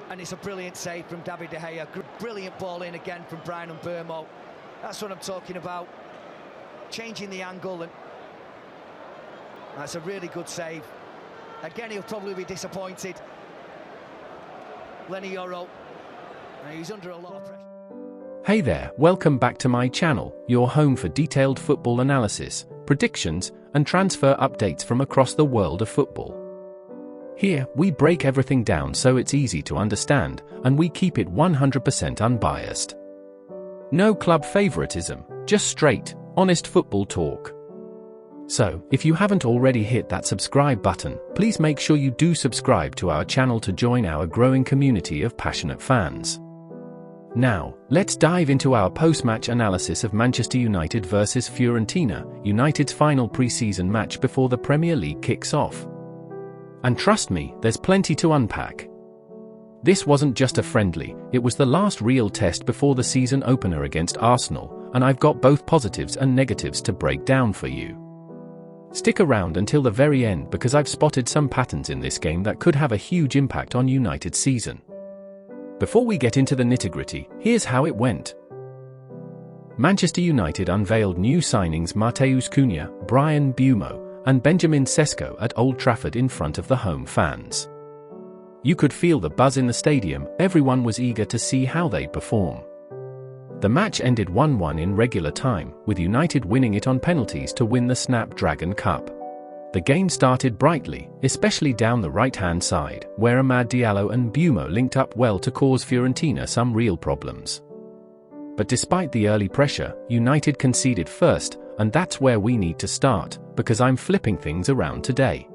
And it's a brilliant save from Degea. Brilliant ball in again from Bryan Mbeumo. That's what I'm talking about. Changing the angle, and that's a really good save. Again, he'll probably be disappointed. Lenny Yoro, he's under a lot of pressure. Hey there, welcome back to my channel, your home for detailed football analysis, predictions, and transfer updates from across the world of football. Here, we break everything down so it's easy to understand, and we keep it 100% unbiased. No club favoritism, just straight, honest football talk. So, if you haven't already hit that subscribe button, please make sure you do subscribe to our channel to join our growing community of passionate fans. Now, let's dive into our post-match analysis of Manchester United versus Fiorentina, United's final pre-season match before the Premier League kicks off. And trust me, there's plenty to unpack. This wasn't just a friendly, it was the last real test before the season opener against Arsenal, and I've got both positives and negatives to break down for you. Stick around until the very end because I've spotted some patterns in this game that could have a huge impact on United's season. Before we get into the nitty-gritty, here's how it went. Manchester United unveiled new signings Matheus Cunha, Bryan Mbeumo, and Benjamin Sesko at Old Trafford in front of the home fans. You could feel the buzz in the stadium, everyone was eager to see how they'd perform. The match ended 1-1 in regular time, with United winning it on penalties to win the Snapdragon Cup. The game started brightly, especially down the right-hand side, where Diallo and Mbuemo linked up well to cause Fiorentina some real problems. But despite the early pressure, United conceded first, and that's where we need to start, because I'm flipping things around today.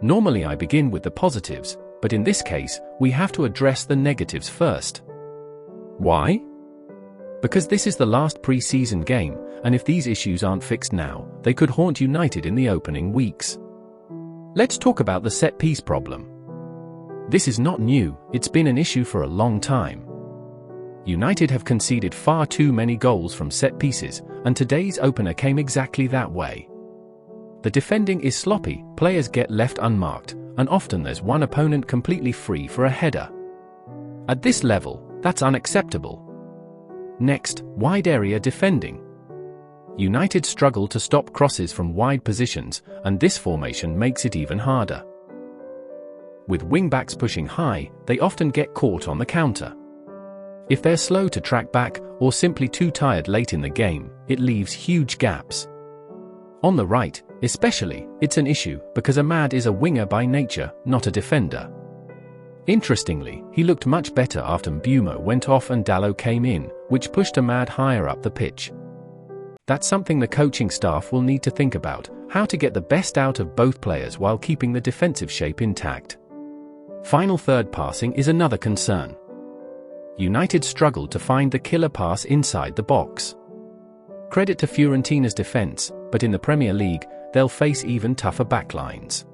Normally I begin with the positives, but in this case, we have to address the negatives first. Why? Because this is the last pre-season game, and if these issues aren't fixed now, they could haunt United in the opening weeks. Let's talk about the set-piece problem. This is not new, it's been an issue for a long time. United have conceded far too many goals from set pieces, and today's opener came exactly that way. The defending is sloppy, players get left unmarked, and often there's one opponent completely free for a header. At this level, that's unacceptable. Next, wide area defending. United struggle to stop crosses from wide positions, and this formation makes it even harder. With wing-backs pushing high, they often get caught on the counter. If they're slow to track back, or simply too tired late in the game, it leaves huge gaps. On the right, especially, it's an issue, because Ahmad is a winger by nature, not a defender. Interestingly, he looked much better after Mbuemo went off and Diallo came in, which pushed Ahmad higher up the pitch. That's something the coaching staff will need to think about, how to get the best out of both players while keeping the defensive shape intact. Final third passing is another concern. United struggled to find the killer pass inside the box. Credit to Fiorentina's defense, but in the Premier League, they'll face even tougher backlines.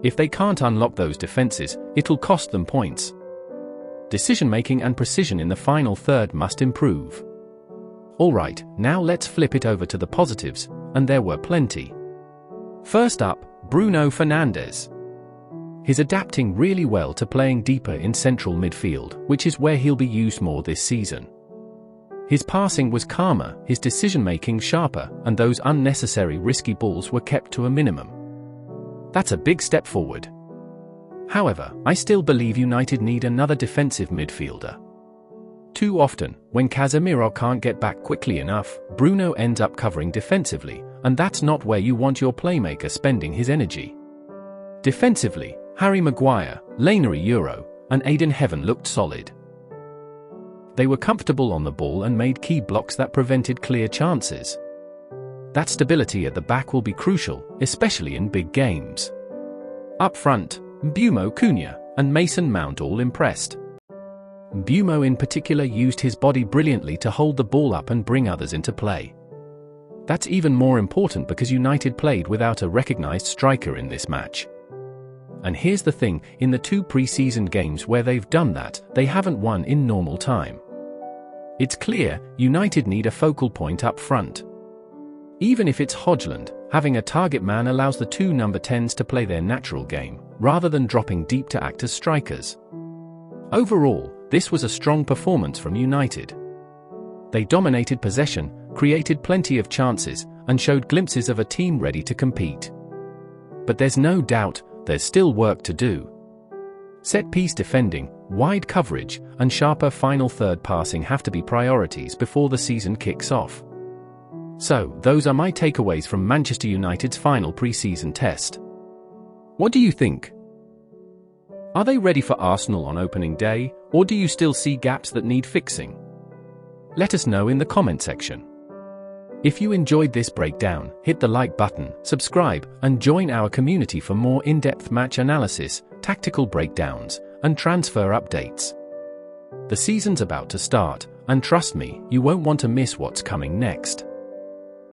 If they can't unlock those defenses, it'll cost them points. Decision-making and precision in the final third must improve. Alright, now let's flip it over to the positives, and there were plenty. First up, Bruno Fernandes. He's adapting really well to playing deeper in central midfield, which is where he'll be used more this season. His passing was calmer, his decision-making sharper, and those unnecessary risky balls were kept to a minimum. That's a big step forward. However, I still believe United need another defensive midfielder. Too often, when Casemiro can't get back quickly enough, Bruno ends up covering defensively, and that's not where you want your playmaker spending his energy. Defensively, Harry Maguire, Lenny Yoro, and Aiden Heaven looked solid. They were comfortable on the ball and made key blocks that prevented clear chances. That stability at the back will be crucial, especially in big games. Up front, Bruno Fernandes and Mason Mount all impressed. Mbuemo in particular used his body brilliantly to hold the ball up and bring others into play. That's even more important because United played without a recognized striker in this match. And here's the thing, in the 2 pre-season games where they've done that, they haven't won in normal time. It's clear, United need a focal point up front. Even if it's Højlund, having a target man allows the 2 number 10s to play their natural game, rather than dropping deep to act as strikers. Overall, this was a strong performance from United. They dominated possession, created plenty of chances, and showed glimpses of a team ready to compete. But there's no doubt, there's still work to do. Set-piece defending, wide coverage, and sharper final third passing have to be priorities before the season kicks off. So, those are my takeaways from Manchester United's final pre-season test. What do you think? Are they ready for Arsenal on opening day, or do you still see gaps that need fixing? Let us know in the comment section. If you enjoyed this breakdown, hit the like button, subscribe, and join our community for more in-depth match analysis, tactical breakdowns, and transfer updates. The season's about to start, and trust me, you won't want to miss what's coming next.